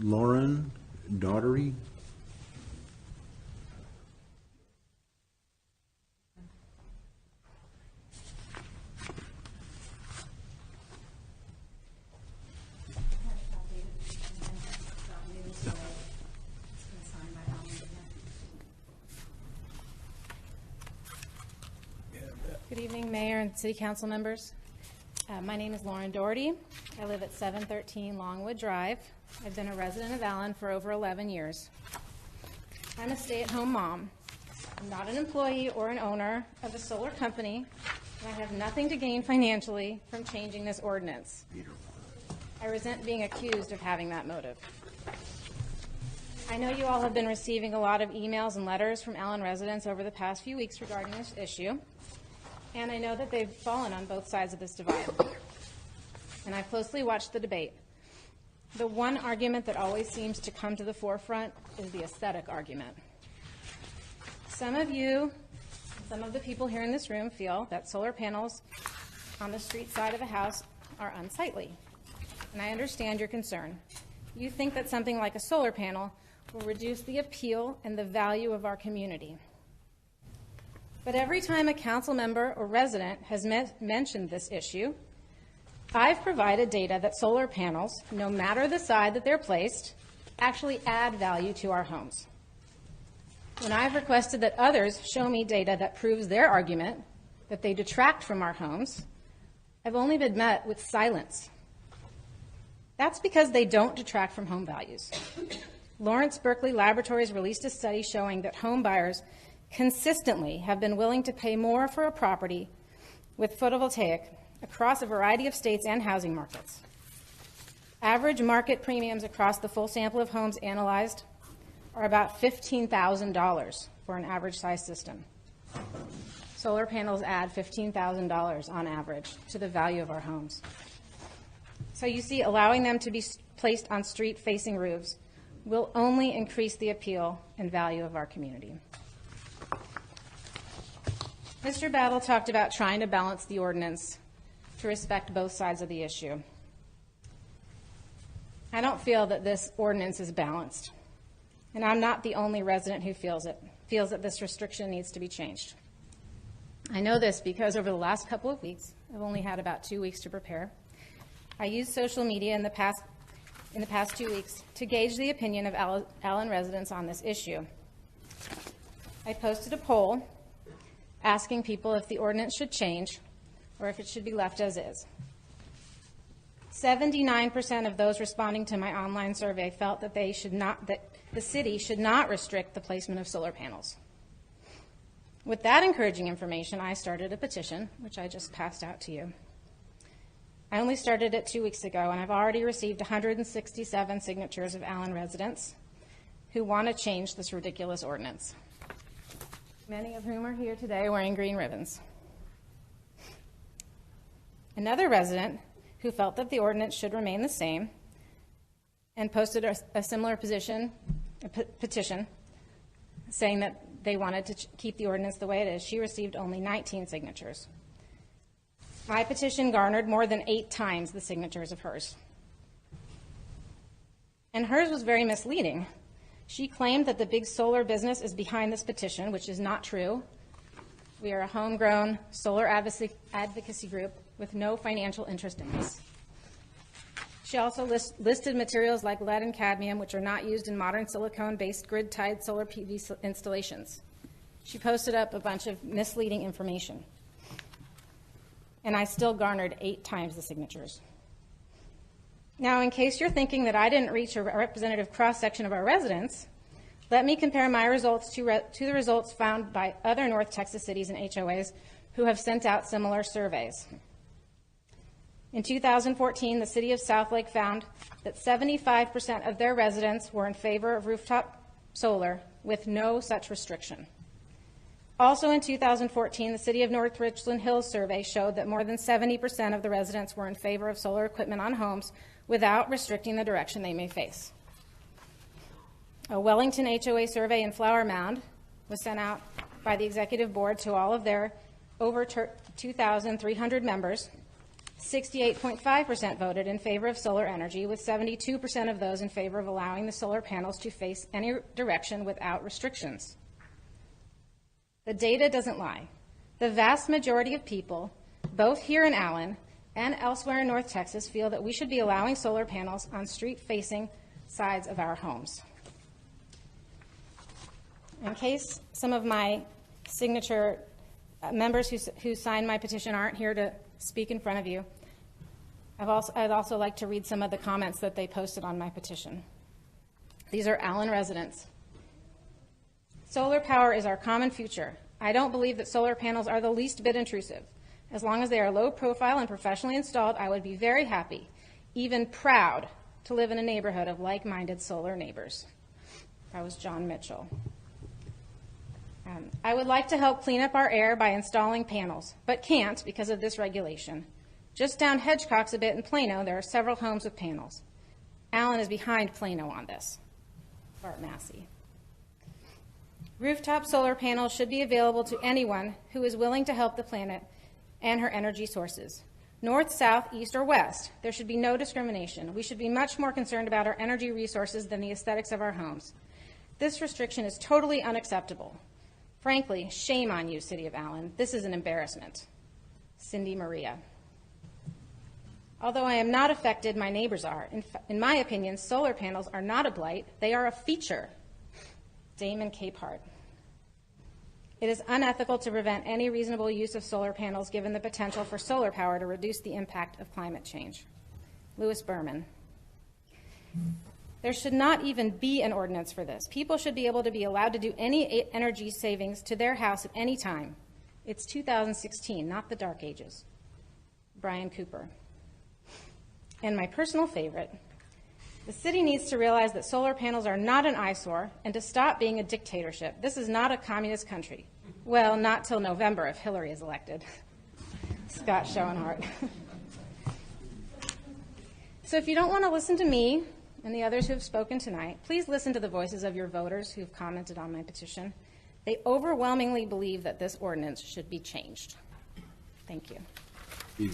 Lauren Doherty. Good evening, Mayor and City Council members. My name is Lauren Doherty. I live at 713 Longwood Drive. I've been a resident of Allen for over 11 years. I'm a stay-at-home mom. I'm not an employee or an owner of a solar company, and I have nothing to gain financially from changing this ordinance. I resent being accused of having that motive. I know you all have been receiving a lot of emails and letters from Allen residents over the past few weeks regarding this issue. And I know that they've fallen on both sides of this divide. And I've closely watched the debate. The one argument that always seems to come to the forefront is the aesthetic argument. Some of you, some of the people here in this room feel that solar panels on the street side of a house are unsightly. And I understand your concern. You think that something like a solar panel will reduce the appeal and the value of our community. But every time a council member or resident has mentioned this issue, I've provided data that solar panels, no matter the side that they're placed, actually add value to our homes. When I've requested that others show me data that proves their argument, that they detract from our homes, I've only been met with silence. That's because they don't detract from home values. Lawrence Berkeley Laboratories released a study showing that home buyers consistently have been willing to pay more for a property with photovoltaic across a variety of states and housing markets. Average market premiums across the full sample of homes analyzed are about $15,000 for an average size system. Solar panels add $15,000 on average to the value of our homes. So you see, allowing them to be placed on street-facing roofs will only increase the appeal and value of our community. Mr. Battle talked about trying to balance the ordinance to respect both sides of the issue. I don't feel that this ordinance is balanced, and I'm not the only resident who feels that this restriction needs to be changed. I know this because over the last couple of weeks, I've only had about 2 weeks to prepare. I used social media in the past 2 weeks to gauge the opinion of Allen residents on this issue. I posted a poll asking people if the ordinance should change or if it should be left as is. 79% of those responding to my online survey felt that the city should not restrict the placement of solar panels. With that encouraging information, I started a petition, which I just passed out to you. I only started it 2 weeks ago, and I've already received 167 signatures of Allen residents who want to change this ridiculous ordinance, many of whom are here today wearing green ribbons. Another resident who felt that the ordinance should remain the same and posted a similar petition saying that they wanted to keep the ordinance the way it is, she received only 19 signatures. My petition garnered more than 8 times the signatures of hers. And hers was very misleading. She claimed that the big solar business is behind this petition, which is not true. We are a homegrown solar advocacy group with no financial interest in this. She also listed materials like lead and cadmium, which are not used in modern silicone-based grid-tied solar PV installations. She posted up a bunch of misleading information. And I still garnered 8 times the signatures. Now, in case you're thinking that I didn't reach a representative cross-section of our residents, let me compare my results to the results found by other North Texas cities and HOAs who have sent out similar surveys. In 2014, the city of Southlake found that 75% of their residents were in favor of rooftop solar with no such restriction. Also in 2014, the city of North Richland Hills survey showed that more than 70% of the residents were in favor of solar equipment on homes without restricting the direction they may face. A Wellington HOA survey in Flower Mound was sent out by the executive board to all of their over 2,300 members. 68.5% voted in favor of solar energy, with 72% of those in favor of allowing the solar panels to face any direction without restrictions. The data doesn't lie. The vast majority of people, both here in Allen and elsewhere in North Texas, feel that we should be allowing solar panels on street-facing sides of our homes. In case some of my signature members who signed my petition aren't here to speak in front of you, I'd also like to read some of the comments that they posted on my petition. These are Allen residents. Solar power is our common future. I don't believe that solar panels are the least bit intrusive. As long as they are low profile and professionally installed, I would be very happy, even proud, to live in a neighborhood of like-minded solar neighbors. That was John Mitchell. I would like to help clean up our air by installing panels, but can't because of this regulation. Just down Hedgecox a bit in Plano, there are several homes with panels. Allen is behind Plano on this. Bart Massey. Rooftop solar panels should be available to anyone who is willing to help the planet and her energy sources. North, south, east, or west, there should be no discrimination. We should be much more concerned about our energy resources than the aesthetics of our homes. This restriction is totally unacceptable. Frankly, shame on you, City of Allen. This is an embarrassment. Cindy Maria. Although I am not affected, my neighbors are. In my opinion, solar panels are not a blight. They are a feature. Damon Capehart. It is unethical to prevent any reasonable use of solar panels given the potential for solar power to reduce the impact of climate change. Louis Berman. There should not even be an ordinance for this. People should be able to be allowed to do any energy savings to their house at any time. It's 2016, not the dark ages. Brian Cooper. And my personal favorite, the city needs to realize that solar panels are not an eyesore and to stop being a dictatorship. This is not a communist country. Well, not till November if Hillary is elected. Scott Schoenhart. So if you don't want to listen to me and the others who have spoken tonight, please listen to the voices of your voters who have commented on my petition. They overwhelmingly believe that this ordinance should be changed. Thank you.